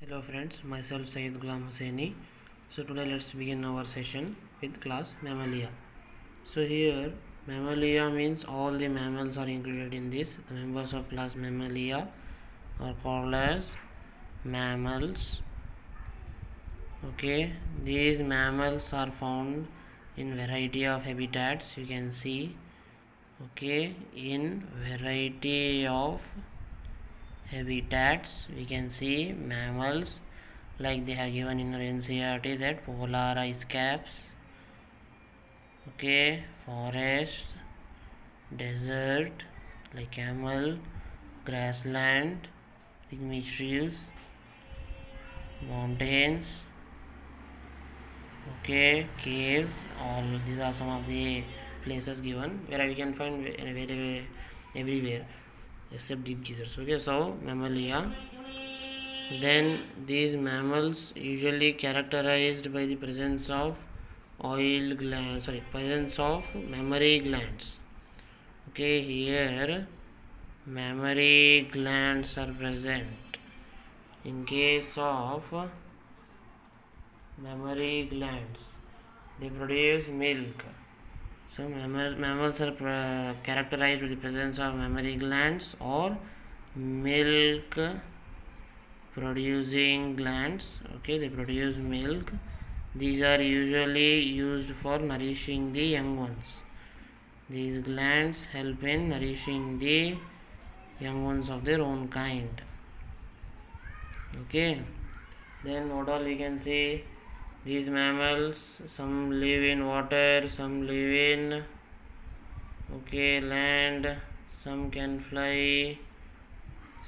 Hello friends, myself Syed Ghulam Hussaini. So today let's begin our session with class Mammalia. So here Mammalia means all the mammals are included in this. The members of class Mammalia are called as mammals. Okay, these mammals are found in variety of habitats. You can see, okay, in variety of habitats we can see mammals, like they have given in our NCERT that polar ice caps, okay, forests, desert like camel, grassland, pygmy trees, mountains, okay, caves. All these are some of the places given where we can find everywhere except deep geysers. Okay, so mammalia. Then these mammals usually characterized by the presence of presence of mammary glands. Okay, here mammary glands are present. In case of mammary glands, they produce milk. So mammals are characterized with the presence of mammary glands or milk producing glands. Okay, they produce milk. These are usually used for nourishing the young ones. These glands help in nourishing the young ones of their own kind. Okay, then what all we can see, these mammals, some live in water, some live in land, some can fly,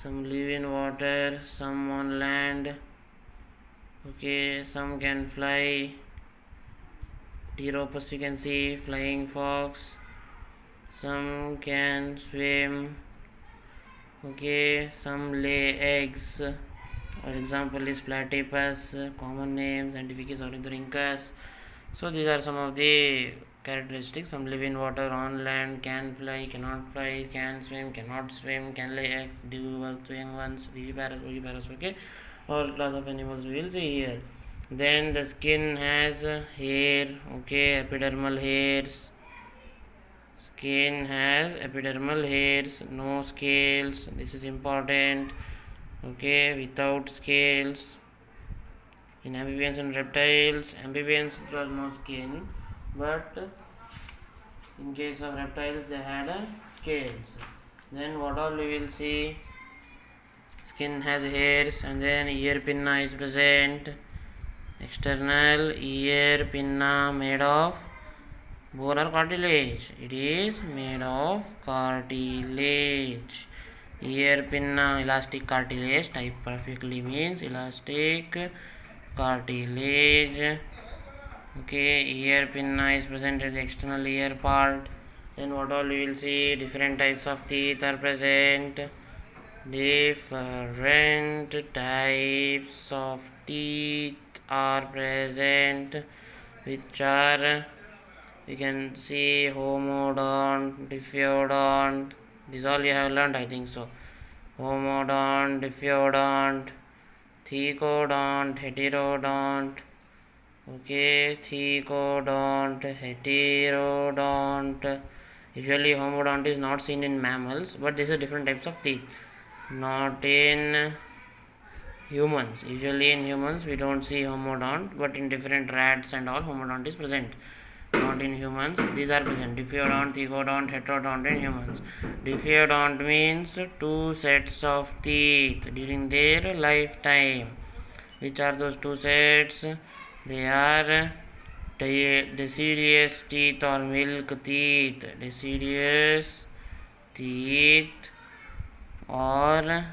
some live in water, some on land. Okay, some can fly. Pteropus you can see, flying fox. Some can swim. Okay, some lay eggs. For example is platypus, common name, scientific is Ornithorhynchus. So these are some of the characteristics. Some live in water, on land, can fly, cannot fly, can swim, cannot swim, can lay eggs, do work to young ones, viviparous, okay. All class of animals we will see here. Then the skin has hair, okay, epidermal hairs. Skin has epidermal hairs, no scales. This is important. Okay, without scales. In amphibians and reptiles, amphibians there was no skin, but in case of reptiles they had scales. Then what all we will see, skin has hairs, and then ear pinna is present. External ear pinna made of bone or cartilage. It is made of cartilage. Ear pinna, elastic cartilage, type perfectly means elastic cartilage. Okay, ear pinna is present at the external ear part. Then what all we will see, different types of teeth are present. Different types of teeth are present, which are, we can see, homodont, diphyodont. This all you have learned, I think so. Homodont, diphyodont, thecodont, heterodont. Okay, thecodont, heterodont. Usually homodont is not seen in mammals, but these are different types of teeth. Not in humans. Usually in humans we don't see homodont, but in different rats and all homodont is present. Not in humans, these are present. Diphyodont, thecodont, heterodont in humans. Diphyodont means two sets of teeth during their lifetime. Which are those two sets? They are deciduous teeth or milk teeth. Deciduous teeth or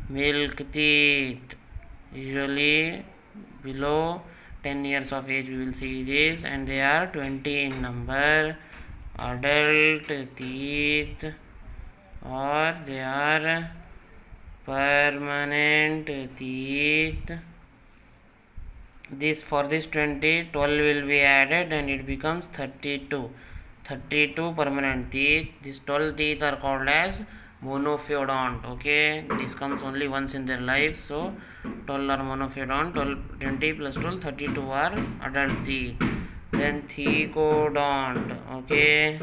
milk teeth. Usually below 10 years of age we will see this, and they are 20 in number. Adult teeth, or they are permanent teeth. For this 20, 12 will be added and it becomes 32 permanent teeth. These 12 teeth are called as monophodont. Okay, this comes only once in their life. So 12 are monophodont. 12, 20 plus 12, 32 are adult teeth. Then thecodont. Okay,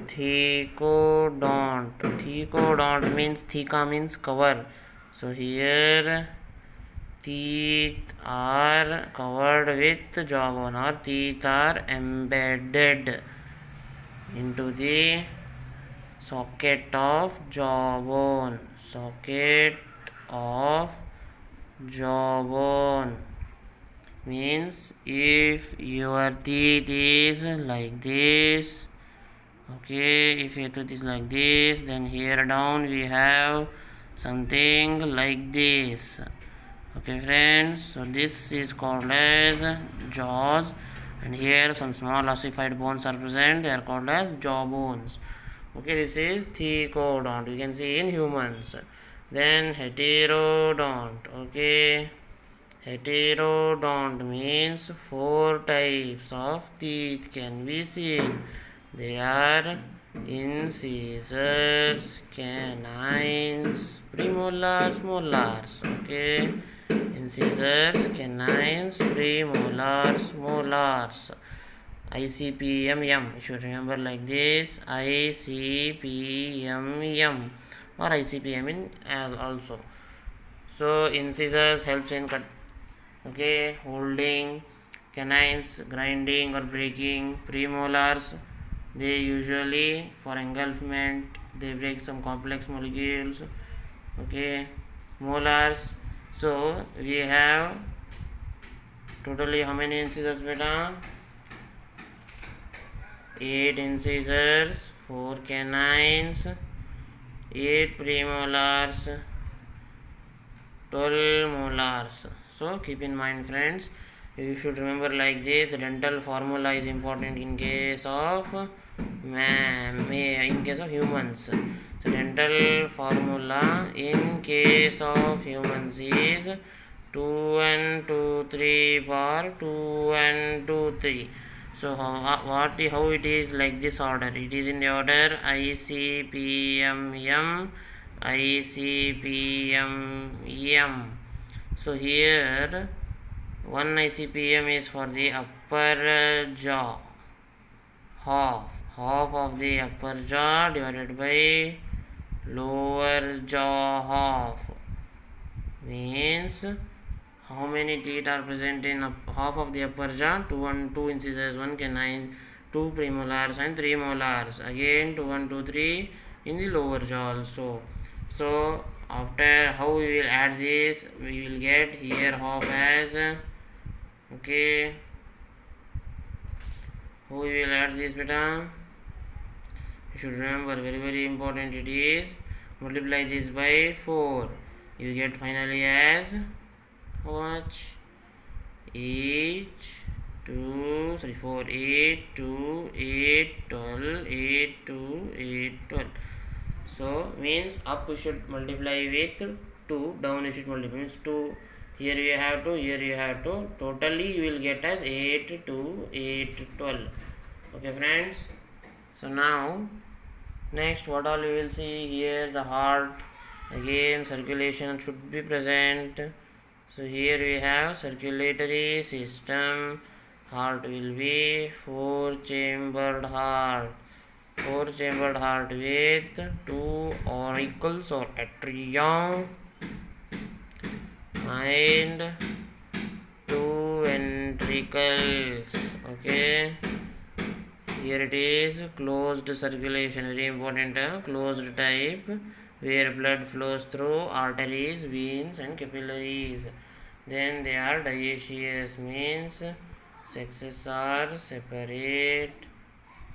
thecodont. Thecodont means theca means cover. So here teeth are covered with jawbone, or teeth are embedded into the socket of jawbone. Socket of jawbone means if your teeth is like this, okay, if your tooth is like this, then here down we have something like this. Okay friends, so this is called as jaws, and here some small ossified bones are present. They are called as jaw bones. Okay, this is thecodont, you can see in humans. Then heterodont. Okay, heterodont means 4 types of teeth can be seen. They are incisors, canines, premolars, molars. Okay, incisors, canines, premolars, molars. ICPMM. You should remember like this: ICPMM or ICPM in also. So incisors helps in cut. Okay, holding. Canines, grinding or breaking. Premolars, they usually for engulfment, they break some complex molecules. Okay, molars, so we have totally how many incisors beta? 8 incisors, 4 canines, 8 premolars, 12 molars. So keep in mind friends, you should remember like this. The dental formula is important in case of humans. So dental formula in case of humans is 2 and 2 3 bar 2 and 2 3. So how it is like this order? It is in the order ICPMM, ICPMM. So here one ICPM is for the upper jaw, half of the upper jaw divided by lower jaw half, means how many teeth are present in half of the upper jaw? 2 and 2 incisors, 1 canine, 2 premolars and 3 molars. Again 2 and 2 3 in the lower jaw also. So after how we will add this, we will get here half as, okay, how we will add this beta? You should remember, very important it is, multiply this by 4, you get finally as how much? 8 2 sorry 4 8 2 8 12 8 2 8 12. So means up you should multiply with 2, down you should multiply means 2. Here you have 2, here you have 2. Totally you will get as 8 2 8 12. Okay friends. So now next what all you will see here, the heart. Again circulation should be present. So here we have circulatory system. Heart will be 4-chambered heart. 4-chambered heart with 2 auricles or atria and 2 ventricles. Okay, here it is closed circulation, very important, closed type, where blood flows through arteries, veins and capillaries. Then they are dioecious, means sexes are separate.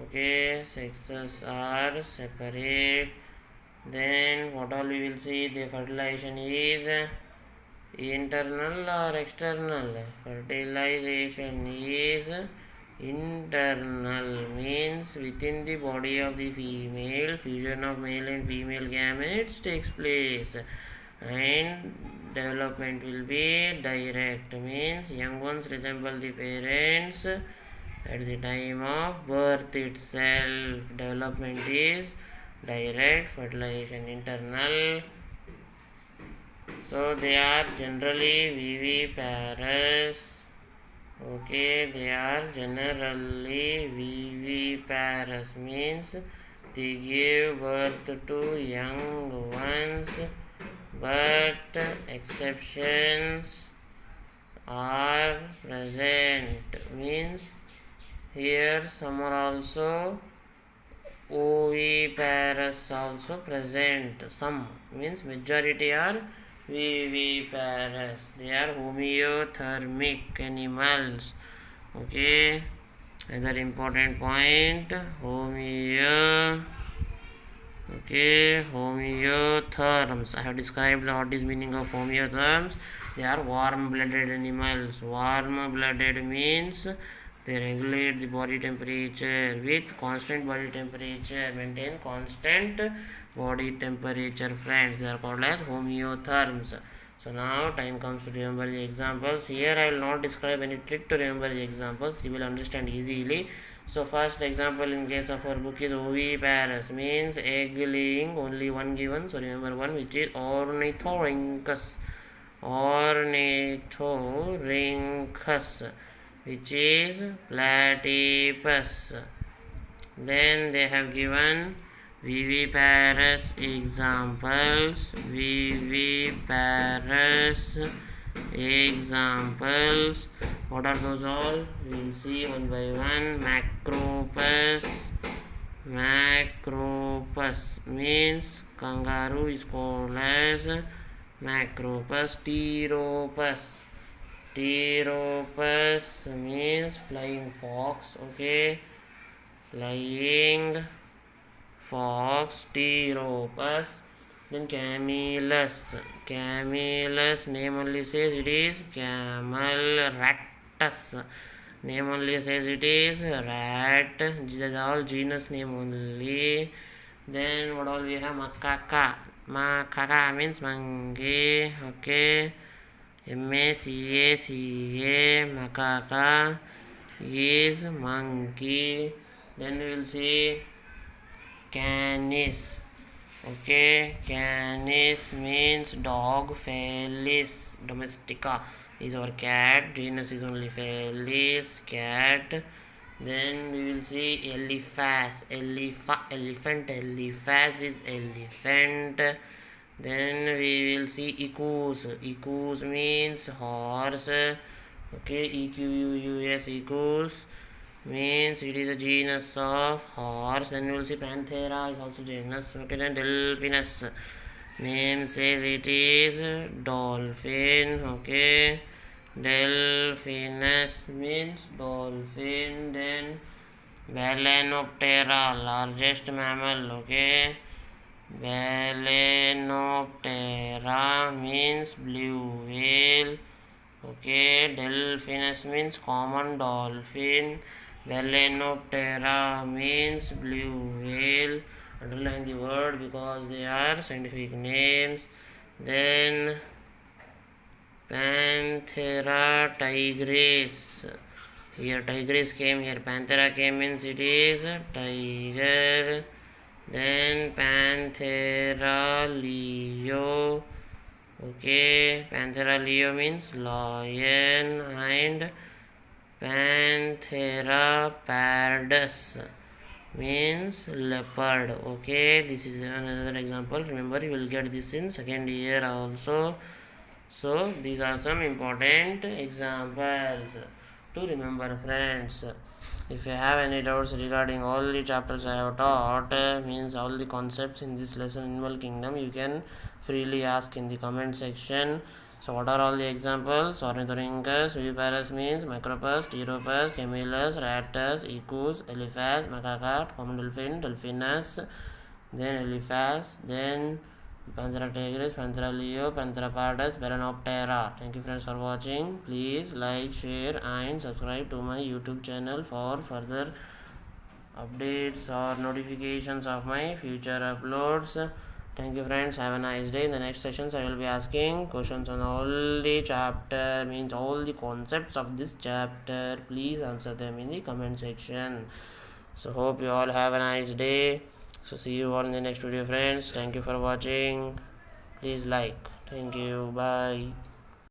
Okay, sexes are separate. Then what all we will see, the fertilization is internal or external? Fertilization is internal, means within the body of the female, fusion of male and female gametes takes place, and development will be direct, means young ones resemble the parents at the time of birth itself. Development is direct fertilization, internal. So they are generally viviparous. Okay, they are generally viviparous, means they give birth to young ones, but exceptions are present, means here some are also oviparous also present. Some means majority are viviparous. They are homeothermic animals. Okay, another important point, homeotherms. I have described what is meaning of homeotherms. They are warm-blooded animals. Warm-blooded means they regulate the body temperature with constant body temperature. Maintain constant body temperature, friends. They are called as homeotherms. So now time comes to remember the examples. Here I will not describe any trick to remember the examples. You will understand easily. So first example in case of our book is oviparous, means egg laying, only one given. So remember one, which is ornithorhynchus. Ornithorhynchus, which is platypus. Then they have given viviparous examples. What are those all? We will see one by one. Macropus means kangaroo is called as Macropus. Pteropus means flying fox. Okay, flying fox, Pteropus. Then Camelus. Name only says it is Camelractus. Name only says it is rat. These are all genus name only. Then what all we have? Macaca. Macaca means monkey. Okay. Macaca. Macaca is monkey. Then we will see Canis. Okay, Canis means dog. Felis domestica is our cat. Genus is only Felis, cat. Then we will see Eliphas. Elephant. Eliphas is elephant. Then we will see Equus. Equus means horse. Okay, Equus. Equus means it is a genus of horse. Then we will see Panthera is also genus. Okay, then Delphinus. Name says it is dolphin. Okay, Delphinus means dolphin. Then Balanoptera, largest mammal. Okay, Balanoptera means blue whale. Okay, Delphinus means common dolphin. Balanoptera means blue whale. Underline the word because they are scientific names. Then Panthera tigris. Here tigris came, here Panthera came, means it is tiger. Then Panthera leo. Okay, Panthera leo means lion. And Panthera pardus means leopard. Okay, this is another example. Remember, you will get this in second year also. So these are some important examples to remember, friends. If you have any doubts regarding all the chapters I have taught, means all the concepts in this lesson, Animal Kingdom, you can freely ask in the comment section. So what are all the examples? Ornithorhynchus, viviparous means Macropus, Pteropus, Camelus, Rattus, Equus, Eliphas, Macaca, common dolphin, Delphinus, then Eliphas, then Panthera tigris, Panthera leo, Panthera pardus, Balanoptera. Thank you, friends, for watching. Please like, share and subscribe to my YouTube channel for further updates or notifications of my future uploads. Thank you, friends. Have a nice day. In the next sessions I will be asking questions on all the chapter, means all the concepts of this chapter. Please answer them in the comment section. So hope you all have a nice day. So see you all in the next video, friends. Thank you for watching. Please like. Thank you. Bye.